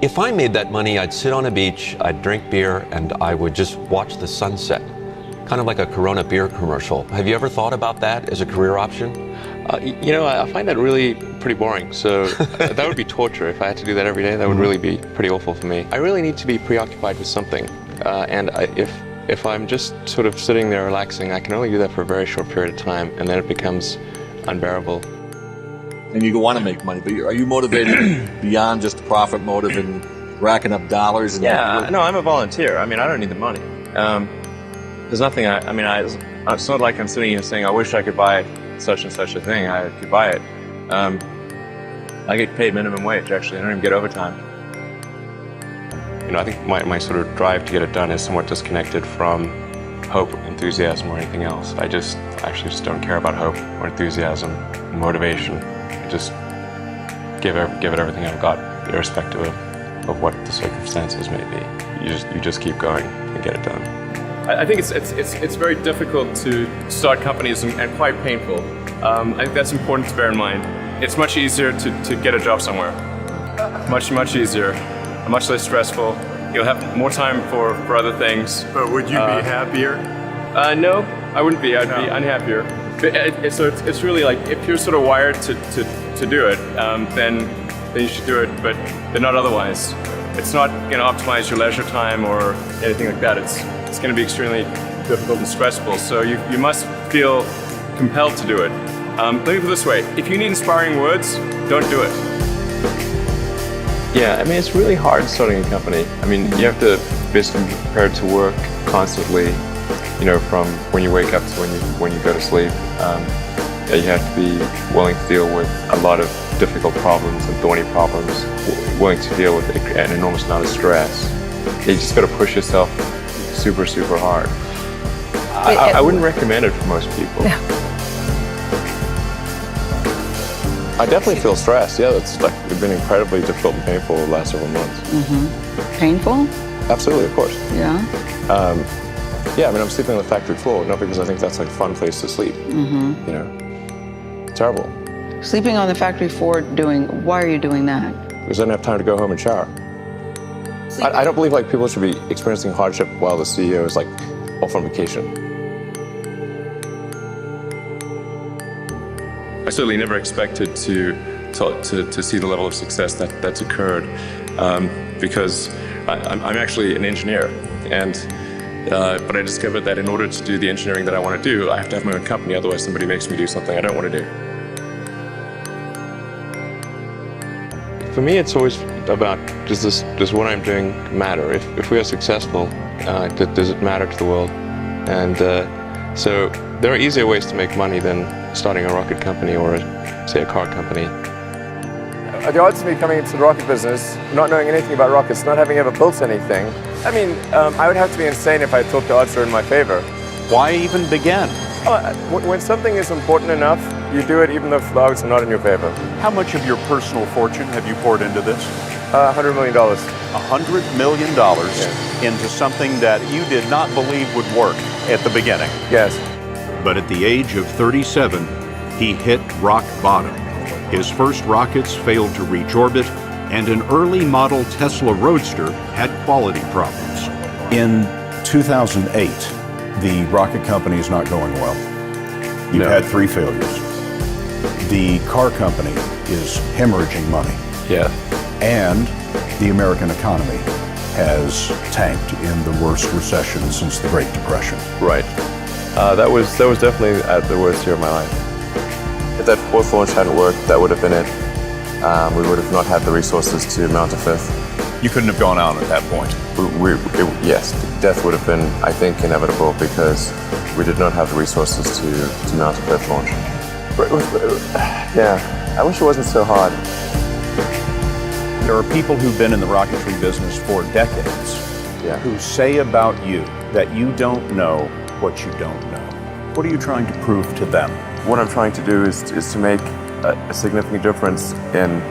If I made that money, I'd sit on a beach, I'd drink beer, and I would just watch the sunset. Kind of like a Corona beer commercial. Have you ever thought about that as a career option? I find that really pretty boring. So that would be torture. If I had to do that every day, that would really be pretty awful for me. I really need to be preoccupied with something. If I'm just sort of sitting there relaxing, I can only do that for a very short period of time, and then it becomes unbearable. And you want to make money, but are you motivated beyond just the profit motive and racking up dollars? And no, I'm a volunteer. I mean, I don't need the money. There's nothing, it's not like I'm sitting here saying, I wish I could buy such and such a thing. I could buy it. I get paid minimum wage, actually. I don't even get overtime. I think my sort of drive to get it done is somewhat disconnected from hope, enthusiasm, or anything else. I actually just don't care about hope or enthusiasm, motivation. I just give it everything I've got, irrespective of what the circumstances may be. You just keep going and get it done. I think it's very difficult to start companies and quite painful. I think that's important to bear in mind. It's much easier to get a job somewhere. Much easier, much less stressful. You'll have more time for other things. But would you be happier? No, I wouldn't be. I'd be unhappier. But so it's really like, if you're sort of wired to do it, then you should do it, but not otherwise. It's not going to optimize your leisure time or anything like that. It's going to be extremely difficult and stressful. So you must feel compelled to do it. Let me put it this way: if you need inspiring words, don't do it. Yeah, I mean, it's really hard starting a company. I mean, you have to basically be prepared to work constantly, from when you wake up to when you go to sleep. You have to be willing to deal with a lot of difficult problems and thorny problems, willing to deal with an enormous amount of stress. You just got to push yourself super hard. I wouldn't recommend it for most people. Yeah. I definitely feel stressed. Yeah, it's been incredibly difficult and painful the last several months. Mm-hmm. Painful? Absolutely, of course. Yeah. Yeah, I mean, I'm sleeping on the factory floor, not because I think that's like a fun place to sleep. Terrible. Sleeping on the factory floor, why are you doing that? Because I don't have time to go home and shower. I don't believe people should be experiencing hardship while the CEO is off on vacation. I certainly never expected to see the level of success that's occurred, because I'm actually an engineer, but I discovered that in order to do the engineering that I want to do, I have to have my own company. Otherwise, somebody makes me do something I don't want to do. For me, it's always about, does what I'm doing matter? If we are successful, does it matter to the world? And so there are easier ways to make money than starting a rocket company or, say, a car company. The odds of me coming into the rocket business, not knowing anything about rockets, not having ever built anything, I would have to be insane if I thought the odds were in my favor. Why even begin? When something is important enough, you do it even though the odds are not in your favor. How much of your personal fortune have you poured into this? $100 million. $100 million into something that you did not believe would work at the beginning. Yes. But at the age of 37, he hit rock bottom. His first rockets failed to reach orbit, and an early model Tesla Roadster had quality problems. In 2008, the rocket company is not going well. You've had 3 failures. The car company is hemorrhaging money. Yeah. And the American economy has tanked in the worst recession since the Great Depression. Right. That was definitely at the worst year of my life. If that 4th launch hadn't worked, that would have been it. We would have not had the resources to mount a 5th. You couldn't have gone out at that point. Yes, death would have been, I think, inevitable because we did not have the resources to mount a 5th launch. Yeah, I wish it wasn't so hard. There are people who've been in the rocketry business for decades who say about you that you don't know what you don't know. What are you trying to prove to them? What I'm trying to do is to make a significant difference in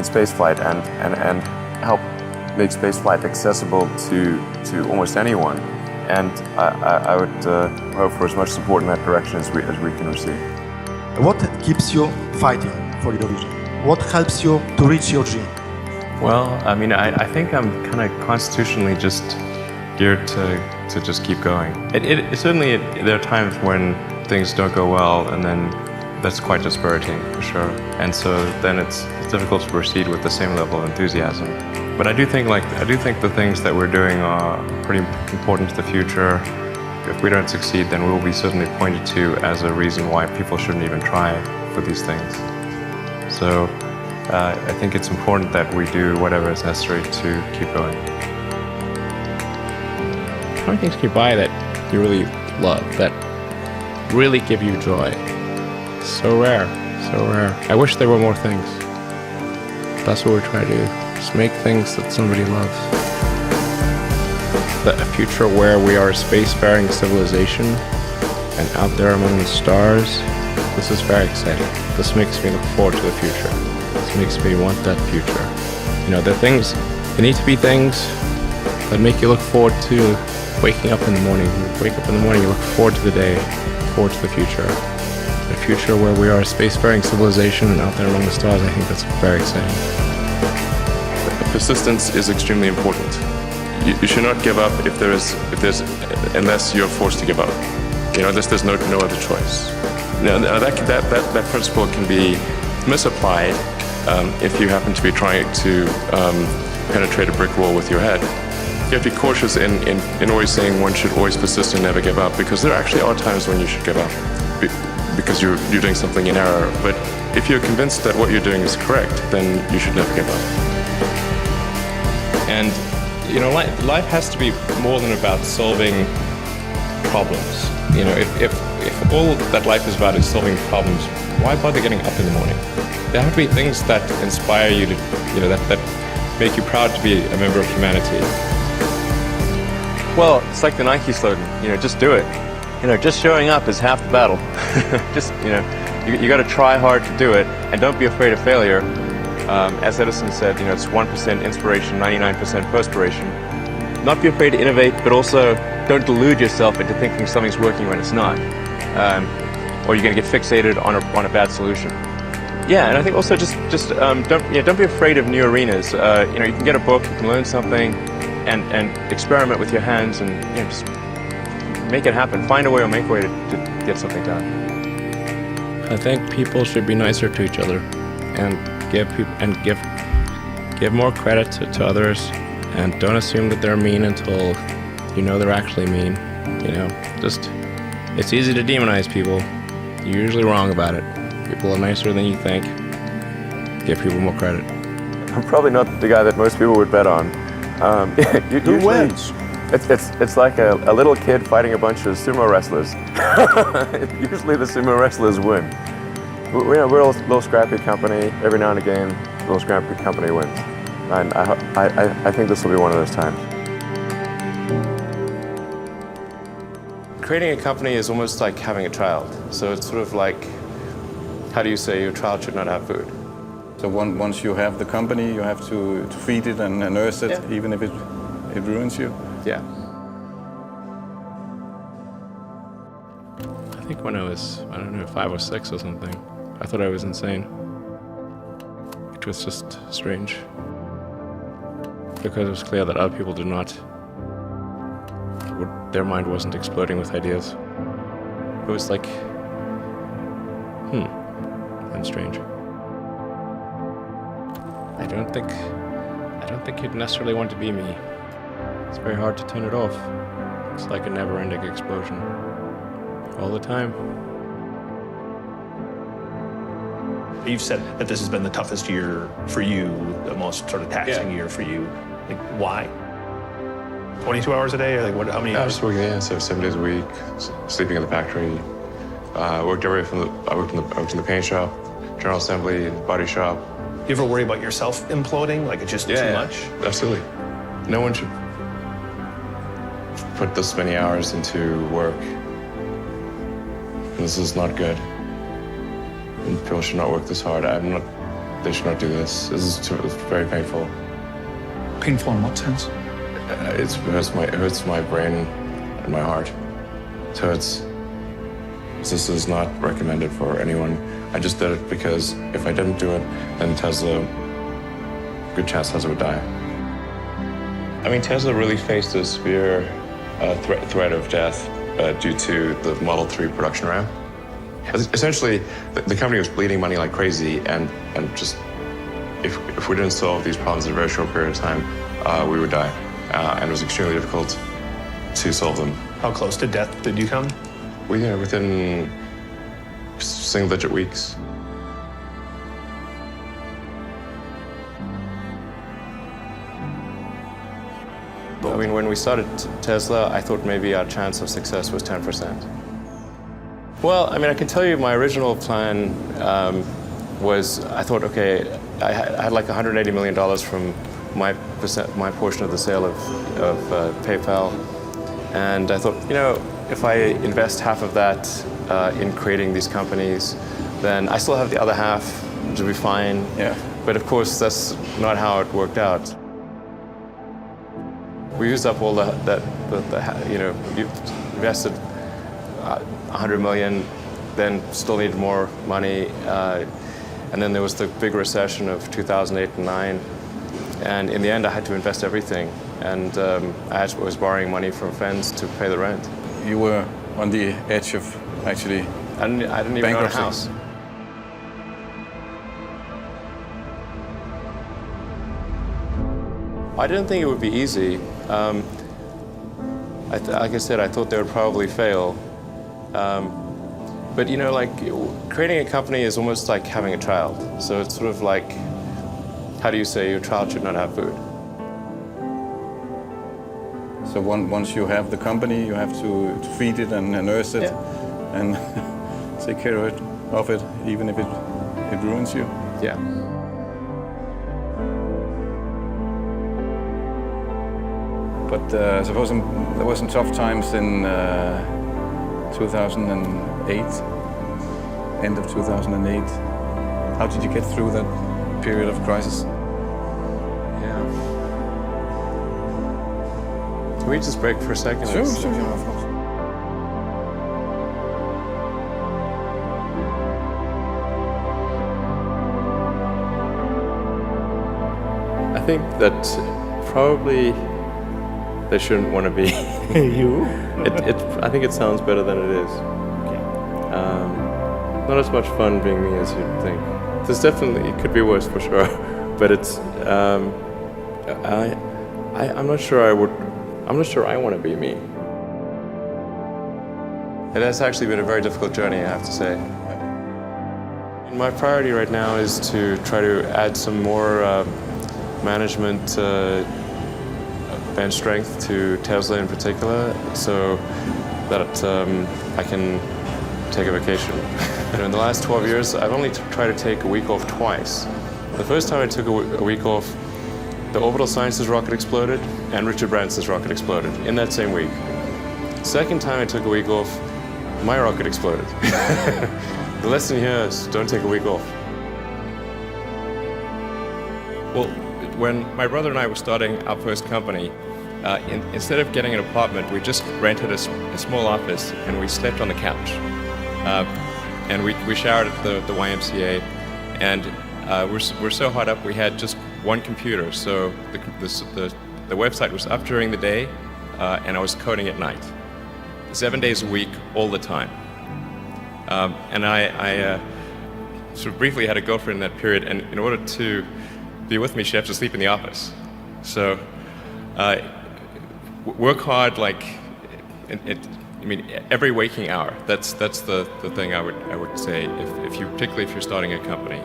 spaceflight and help make spaceflight accessible to almost anyone. And I would hope for as much support in that direction as we can receive. What keeps you fighting for your vision? What helps you to reach your dream? Well, I mean, I think I'm kind of constitutionally just geared to just keep going. Certainly, there are times when things don't go well, and then that's quite dispiriting, for sure. And so then it's difficult to proceed with the same level of enthusiasm. But I do think the things that we're doing are pretty important to the future. If we don't succeed, then we will be certainly pointed to as a reason why people shouldn't even try for these things. So I think it's important that we do whatever is necessary to keep going. How many things can you buy that you really love, that really give you joy? So rare, so rare. I wish there were more things. That's what we're trying to do, just make things that somebody loves. A future where we are a spacefaring civilization and out there among the stars, this is very exciting. This makes me look forward to the future. This makes me want that future. You know, there need to be things that make you look forward to waking up in the morning. You wake up in the morning, you look forward to the day, forward to the future. A future where we are a spacefaring civilization and out there among the stars, I think that's very exciting. Persistence is extremely important. You should not give up unless you're forced to give up. You know, there's no other choice. Now that principle can be misapplied if you happen to be trying to penetrate a brick wall with your head. You have to be cautious in always saying one should always persist and never give up, because there actually are times when you should give up because you're doing something in error. But if you're convinced that what you're doing is correct, then you should never give up. And you know, life has to be more than about solving problems. You know, if all that life is about is solving problems, why bother getting up in the morning? There have to be things that inspire you to, you know, that make you proud to be a member of humanity. Well, it's like the Nike slogan, you know, just do it. You know, just showing up is half the battle. Just, you know, you got to try hard to do it, and don't be afraid of failure. As Edison said, you know, it's 1% inspiration, 99% perspiration. Not be afraid to innovate, but also don't delude yourself into thinking something's working when it's not, or you're going to get fixated on a bad solution. Yeah, and I think also just don't be afraid of new arenas. You know, you can get a book, you can learn something, and experiment with your hands, and you know, just make it happen. Find a way or make a way to get something done. I think people should be nicer to each other, and give more credit to others, and don't assume that they're mean until you know they're actually mean. You know, it's easy to demonize people. You're usually wrong about it. People are nicer than you think. Give people more credit. I'm probably not the guy that most people would bet on. Who wins? It's like a little kid fighting a bunch of sumo wrestlers. Usually the sumo wrestlers win. We're a little scrappy company. Every now and again, a little scrappy company wins. And I think this will be one of those times. Creating a company is almost like having a child. So it's sort of like, how do you say your child should not have food? So once you have the company, you have to feed it and nurse it, yeah, even if it ruins you? Yeah. I think when I was, 5 or 6 or something, I thought I was insane. It was just strange. Because it was clear that other people did not. Their mind wasn't exploding with ideas. It was like, and strange. I don't think you'd necessarily want to be me. It's very hard to turn it off. It's like a never-ending explosion. All the time. You've said that this has been the toughest year for you, the most sort of taxing year for you. Like, why? 22 hours a day, or like what? How many hours? Just working, so 7 days a week, sleeping in the factory. I worked in the paint shop, general assembly, body shop. You ever worry about yourself imploding? Like it's just too much? Absolutely. No one should put this many hours into work. This is not good. And people should not work this hard. They should not do this. It's very painful. Painful in what sense? It hurts my brain and my heart. So this is not recommended for anyone. I just did it because if I didn't do it, then Tesla good chance Tesla would die. I mean, Tesla really faced a severe threat of death due to the Model 3 production ramp. Essentially, the company was bleeding money like crazy, and just if we didn't solve these problems in a very short period of time, we would die. And it was extremely difficult to solve them. How close to death did you come? Within single-digit weeks. I mean, when we started Tesla, I thought maybe our chance of success was 10%. Well, I mean, I can tell you my original plan was, I thought, okay, I had like $180 million from my portion of the sale of PayPal. And I thought, you know, if I invest half of that in creating these companies, then I still have the other half to be fine. Yeah. But of course, that's not how it worked out. We used up all that you know, you invested 100 million, then still needed more money. And then there was the big recession of 2008 and 9. And in the end, I had to invest everything. And I was borrowing money from friends to pay the rent. You were on the edge of actually I didn't even own a house. I didn't think it would be easy. Like I said, I thought they would probably fail. But you know, like creating a company is almost like having a child. So it's sort of like, how do you say your child should not have food? So once you have the company, you have to feed it and nurse it and take care of it, even if it ruins you. Yeah. But suppose there were some tough times in 2008, end of 2008. How did you get through that period of crisis? Yeah. Can we just break for a second? Sure, of course. I think that probably they shouldn't want to be. You? I think it sounds better than it is. Okay. Not as much fun being me as you'd think. There's definitely, it could be worse for sure, but it's, I'm not sure I want to be me. It has actually been a very difficult journey, I have to say. My priority right now is to try to add some more management bench strength to Tesla in particular, so that I can take a vacation. You know, in the last 12 years, I've only tried to take a week off twice. The first time I took a week off, the Orbital Sciences rocket exploded and Richard Branson's rocket exploded in that same week. Second time I took a week off, my rocket exploded. The lesson here is don't take a week off. Well, when my brother and I were starting our first company, instead of getting an apartment, we just rented a small office and we slept on the couch. And we showered at the YMCA, and we're so hot up we had just one computer. So the website was up during the day, and I was coding at night, 7 days a week, all the time. And I sort of briefly had a girlfriend in that period, and in order to be with me, she had to sleep in the office. So work hard, like I mean, every waking hour. That's the thing I would say, particularly if you're starting a company.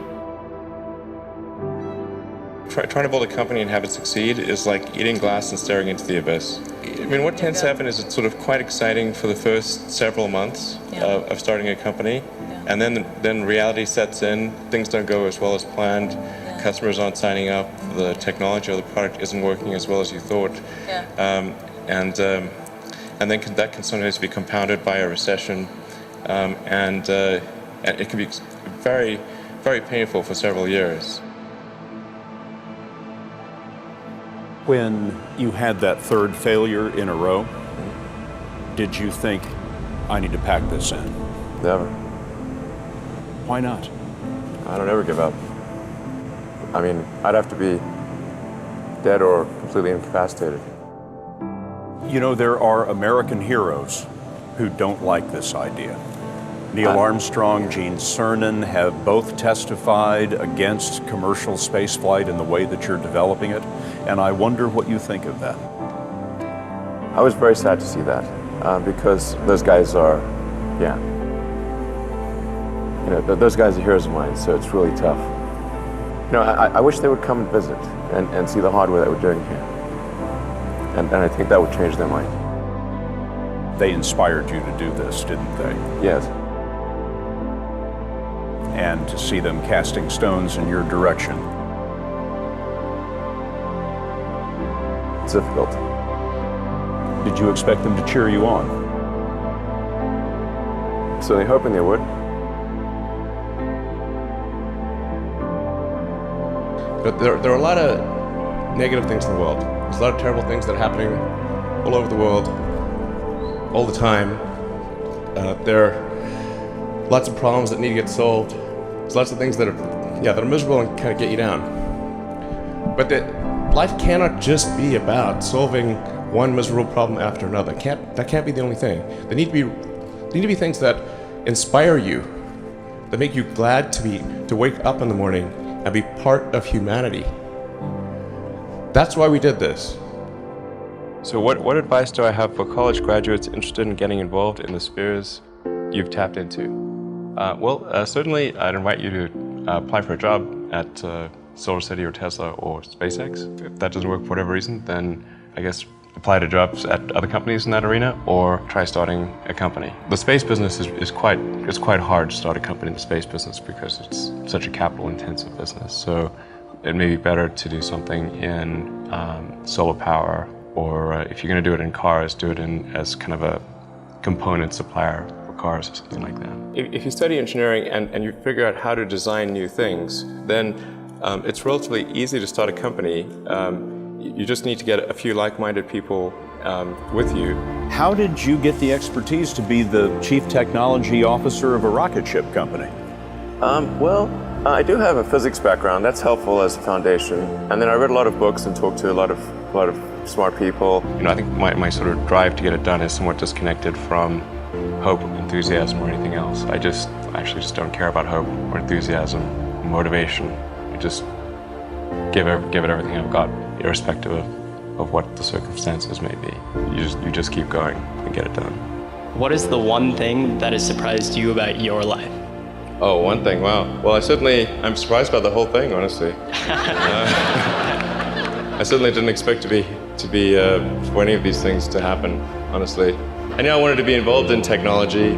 Trying to build a company and have it succeed is like eating glass and staring into the abyss. I mean, what tends to happen is it's sort of quite exciting for the first several months of starting a company, and then reality sets in. Things don't go as well as planned. Customers aren't signing up. The technology or the product isn't working as well as you thought. And then that can sometimes be compounded by a recession, and it can be very, very painful for several years. When you had that third failure in a row, did you think, I need to pack this in? Never. Why not? I don't ever give up. I mean, I'd have to be dead or completely incapacitated. You know, there are American heroes who don't like this idea. Neil Armstrong, Gene Cernan have both testified against commercial spaceflight in the way that you're developing it, and I wonder what you think of that. I was very sad to see that because those guys are, yeah. You know, those guys are heroes of mine, so it's really tough. You know, I wish they would come and visit and see the hardware that we're doing here. And I think that would change their mind. They inspired you to do this, didn't they? Yes. And to see them casting stones in your direction. It's difficult. Did you expect them to cheer you on? Certainly hoping they would. But there are a lot of negative things in the world. There's a lot of terrible things that are happening all over the world, all the time. There are lots of problems that need to get solved. There's lots of things that are miserable and kind of get you down. But life cannot just be about solving one miserable problem after another. That can't be the only thing. There need to be things that inspire you, that make you glad to wake up in the morning and be part of humanity. That's why we did this. So what advice do I have for college graduates interested in getting involved in the spheres you've tapped into? Certainly I'd invite you to apply for a job at SolarCity or Tesla or SpaceX. If that doesn't work for whatever reason, then I guess apply to jobs at other companies in that arena or try starting a company. The space business is quite hard to start a company in the space business because it's such a capital-intensive business. So it may be better to do something in solar power, or if you're going to do it in cars, do it as kind of a component supplier for cars or something like that. If you study engineering and you figure out how to design new things, then it's relatively easy to start a company. You just need to get a few like-minded people with you. How did you get the expertise to be the chief technology officer of a rocket ship company? I do have a physics background. That's helpful as a foundation. And then I read a lot of books and talked to a lot of smart people. You know, I think my sort of drive to get it done is somewhat disconnected from hope, enthusiasm, or anything else. I actually just don't care about hope or enthusiasm, motivation. I just give it everything I've got, irrespective of what the circumstances may be. You just keep going and get it done. What is the one thing that has surprised you about your life? Oh, one thing, wow. Well, I'm surprised by the whole thing, honestly. I certainly didn't expect for any of these things to happen, honestly. I knew I wanted to be involved in technology,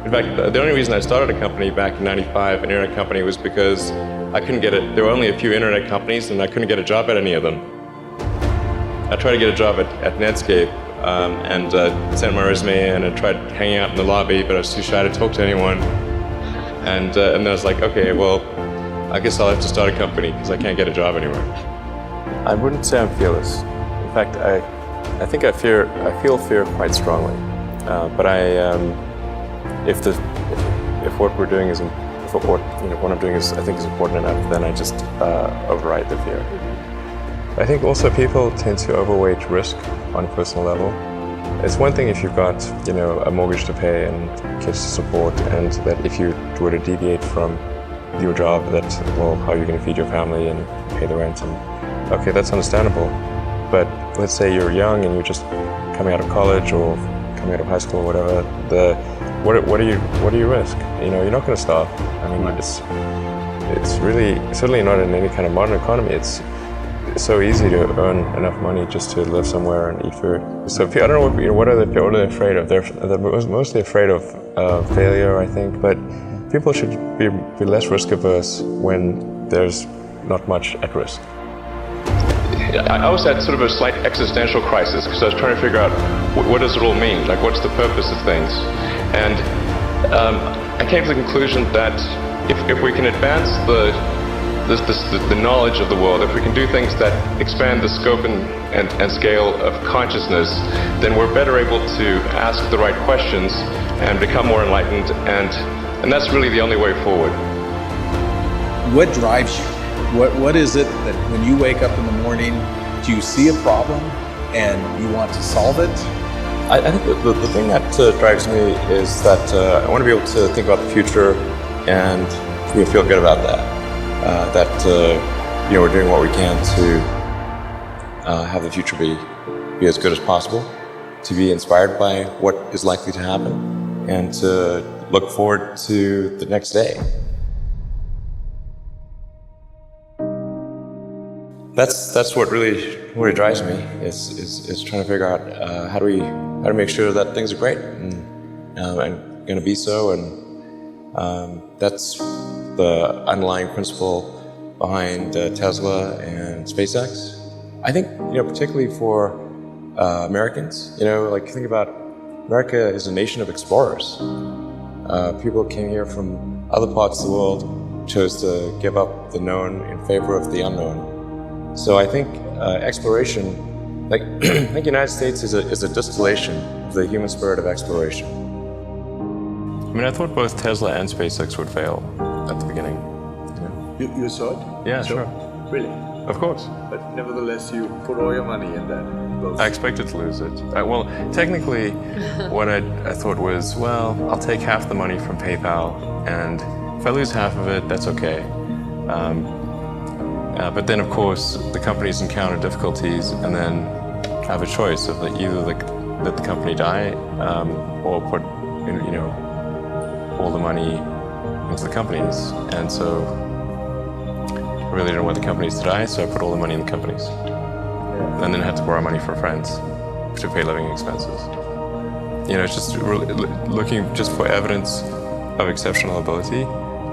in fact, the only reason I started a company back in '95, an internet company, was because I couldn't get it. There were only a few internet companies, and I couldn't get a job at any of them. I tried to get a job at Netscape, and sent my resume in and tried hanging out in the lobby, but I was too shy to talk to anyone. And then I was like, okay, well, I guess I'll have to start a company because I can't get a job anywhere. I wouldn't say I'm fearless. In fact, I think I feel fear quite strongly. But if what we're doing what I'm doing I think is important enough, then I just override the fear. I think also people tend to overweight risk on a personal level. It's one thing if you've got, a mortgage to pay and kids to support, and that if you were to deviate from your job, how are you going to feed your family and pay the rent? And okay, that's understandable. But let's say you're young and you're just coming out of college or coming out of high school or whatever. What do you risk? You're not going to starve. I mean, it's really certainly not in any kind of modern economy. It's so easy to earn enough money just to live somewhere and eat food. So I don't know what are they afraid of? They're mostly afraid of failure, I think. But people should be less risk averse when there's not much at risk. I was at sort of a slight existential crisis because I was trying to figure out what does it all mean? Like, what's the purpose of things? And I came to the conclusion that if we can advance the knowledge of the world, if we can do things that expand the scope and scale of consciousness, then we're better able to ask the right questions and become more enlightened, and that's really the only way forward. What drives you? What is it that when you wake up in the morning, do you see a problem and you want to solve it? I think the thing that drives me is that I want to be able to think about the future and feel good about that. We're doing what we can to have the future be as good as possible, to be inspired by what is likely to happen, and to look forward to the next day. That's what really drives me is trying to figure out how to make sure that things are great and going to be so, and that's the underlying principle behind Tesla and SpaceX. I think particularly for Americans, think about America is a nation of explorers. People came here from other parts of the world, chose to give up the known in favor of the unknown. So I think exploration, I think the United States is a distillation of the human spirit of exploration. I mean, I thought both Tesla and SpaceX would fail at the beginning. You saw it? Yeah, sure. Really? Of course. But nevertheless, you put all your money in that. I expected to lose it. Well, technically, what I thought was, well, I'll take half the money from PayPal, and if I lose half of it, that's okay. But then, of course, the companies encounter difficulties, and then have a choice of either let the company die, or put all the money into the companies. And so I really didn't want the companies to die, so I put all the money in the companies. And then had to borrow money from friends to pay living expenses. It's just really looking just for evidence of exceptional ability.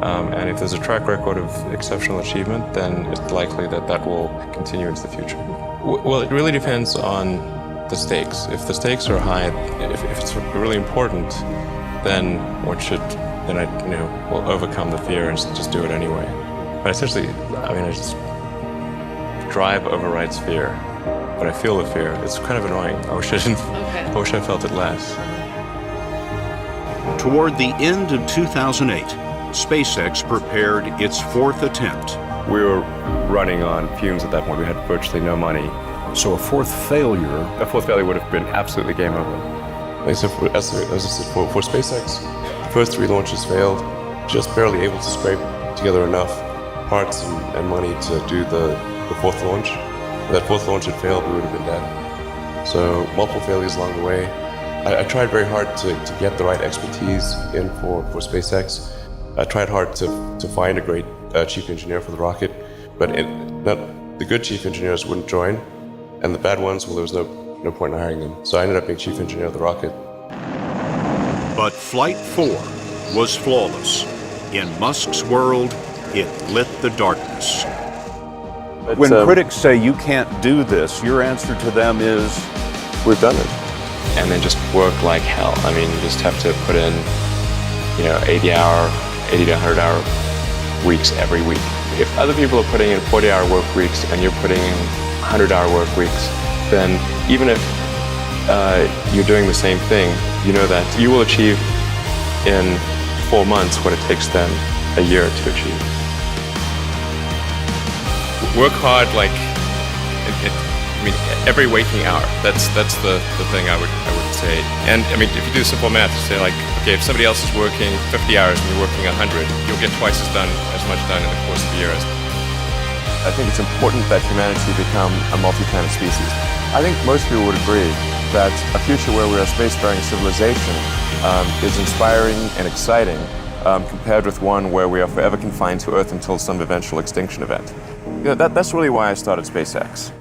And if there's a track record of exceptional achievement, then it's likely that will continue into the future. Well, it really depends on the stakes. If the stakes are high, if it's really important, then I will overcome the fear and just do it anyway. But essentially, drive overrides fear. But I feel the fear. It's kind of annoying. I wish I felt it less. Toward the end of 2008, SpaceX prepared its fourth attempt. We were running on fumes at that point. We had virtually no money. So a fourth failure would have been absolutely game over. As I said, for SpaceX, the first 3 launches failed, just barely able to scrape together enough parts and money to do the fourth launch. If that fourth launch had failed, we would have been dead. So multiple failures along the way. I tried very hard to get the right expertise in for SpaceX. I tried hard to find a great chief engineer for the rocket, but the good chief engineers wouldn't join, and the bad ones, well, there was no point in hiring them. So I ended up being chief engineer of the rocket. But Flight 4 was flawless. In Musk's world, it lit the darkness. When critics say you can't do this, your answer to them is, we've done it. And then just work like hell. I mean, you just have to put in, 80 to 100 hour weeks every week. If other people are putting in 40-hour work weeks and you're putting in 100-hour work weeks, then even if you're doing the same thing, you know that you will achieve in 4 months what it takes them a year to achieve. Work hard, every waking hour. That's the thing I would say. And if you do simple math, you say okay, if somebody else is working 50 hours and you're working 100, you'll get twice as much done in the course of a year. I think it's important that humanity become a multi-planet species. I think most people would agree that a future where we're a spacefaring civilization is inspiring and exciting compared with one where we are forever confined to Earth until some eventual extinction event. That's really why I started SpaceX.